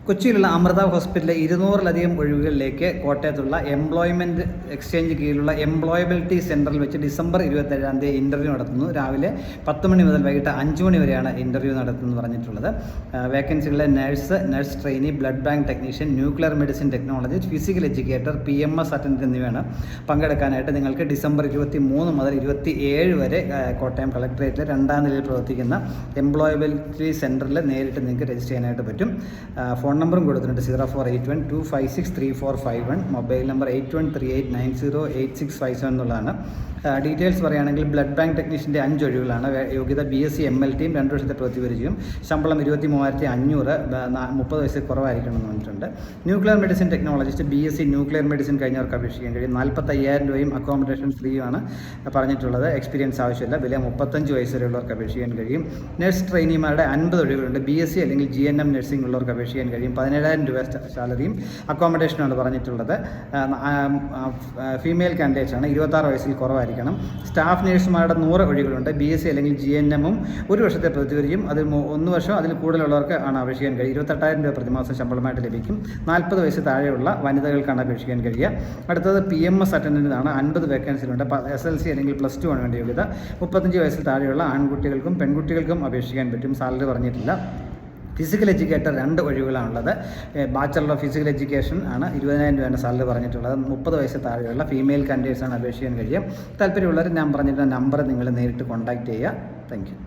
കൊച്ചിയിലുള്ള അമൃത ഹോസ്പിറ്റലിലെ 200-ലധികം ഒഴിവുകളിലേക്ക് കോട്ടയത്തുള്ള employment exchange കീഴിലുള്ള employability സെൻറ്ററിൽ വെച്ച് ഡിസംബർ 27-ാം തീയതി ഇൻ്റർവ്യൂ നടത്തുന്നു. രാവിലെ 10 മണി മുതൽ വൈകിട്ട് 5 മണി വരെയാണ് ഇൻ്റർവ്യൂ നടത്തുന്നത് പറഞ്ഞിട്ടുള്ളത്. വേക്കൻസികളിലെ nurse trainee, blood bank technician, nuclear medicine technologist, physical educator, PMS attendant എന്നിവയാണ് പങ്കെടുക്കാനായിട്ട്. നിങ്ങൾക്ക് ഡിസംബർ 23 മുതൽ 27 വരെ കോട്ടയം കളക്ടറേറ്റിലെ 2ാം നിലയിൽ പ്രവർത്തിക്കുന്ന എംപ്ലോയബിലിറ്റി സെൻറ്ററിൽ നേരിട്ട് നിങ്ങൾക്ക് രജിസ്റ്റർ ചെയ്യാനായിട്ട് പറ്റും. ഫോൺ നമ്പറും കൊടുത്തിട്ടുണ്ട് 0481256341, മൊബൈൽ നമ്പർ 8138908657 എന്നുള്ളതാണ്. ഡീറ്റെയിൽസ് പറയുകയാണെങ്കിൽ ബ്ലഡ് ബാങ്ക് ടെക്നീഷ്യൻ്റെ 5 ഒഴിവുകളാണ്. യോഗ്യത BSc ML ടീം, 2 വർഷത്തെ പ്രവൃത്തി പരിചയം, ശമ്പളം 23,500, 30 വയസ്സിൽ കുറവായിരിക്കണം എന്ന് പറഞ്ഞിട്ടുണ്ട്. Nuclear medicine technologist BSc nuclear medicine കഴിഞ്ഞവർക്ക് അപേക്ഷിക്കാൻ കഴിയും. 45,000 രൂപയും അക്കോമഡേഷൻ ഫ്രീയുമാണ് പറഞ്ഞിട്ടുള്ളത്. എക്സ്പീരിയൻസ് ആവശ്യമില്ല. വില 35 വയസ്സ് വരെയുള്ളവർക്ക് അപേക്ഷിക്കാൻ കഴിയും. നഴ്സ് ട്രെയിനിമാരുടെ 50 ഒഴിവുകളുണ്ട്. BSc അല്ലെങ്കിൽ GNM നഴ്സിംഗ് ഉള്ളവർക്ക് അപേക്ഷിക്കാൻ കഴിയും. 17,000 രൂപ സാലറിയും അക്കോമഡേഷനാണ് പറഞ്ഞിട്ടുള്ളത്. ഫീമെയിൽ കാൻഡിഡേറ്റ്സാണ്. 26 വയസ്സിൽ കുറവായിരിക്കും. സ്റ്റാഫ് നഴ്സുമാരുടെ 100 ഒഴിവുകളുണ്ട്. BSc അല്ലെങ്കിൽ GNM-ഉം 1 വർഷത്തെ പ്രതിവരിയും അതിൽ 1 വർഷം അതിൽ കൂടുതലുള്ളവർക്ക് ആണ് അപേക്ഷിക്കാൻ കഴിയും. 28,000 രൂപ പ്രതിമാസം ശമ്പളമായിട്ട് ലഭിക്കും. 40 വയസ്സ് താഴെയുള്ള വനിതകൾക്കാണ് അപേക്ഷിക്കാൻ കഴിയുക. അടുത്തത് PMS അറ്റൻഡൻറ്റിനാണ്. 50 വേക്കൻസിലുണ്ട്. SLC അല്ലെങ്കിൽ +2 ആണ് വേണ്ട യോഗ്യത. 35 വയസ്സിൽ താഴെയുള്ള ആൺകുട്ടികൾക്കും പെൺകുട്ടികൾക്കും അപേക്ഷിക്കാൻ പറ്റും. സാലറി പറഞ്ഞിട്ടില്ല. ഫിസിക്കൽ എഡ്യൂക്കേറ്റർ 2 ഒഴിവുകളാണുള്ളത്. ബാച്ചലർ ഓഫ് ഫിസിക്കൽ എഡ്യൂക്കേഷൻ ആണ്. 20,000 രൂപയാണ് സാലറി പറഞ്ഞിട്ടുള്ളത്. 30 വയസ്സ് താഴെയുള്ള ഫീമെയിൽ കാൻഡിഡേറ്റ്സാണ് അപേക്ഷിക്കാൻ കഴിയുക. താല്പര്യമുള്ളവർ ഞാൻ പറഞ്ഞിട്ടുള്ള നമ്പർ നിങ്ങൾ നേരിട്ട് കോൺടാക്റ്റ് ചെയ്യുക. Thank you.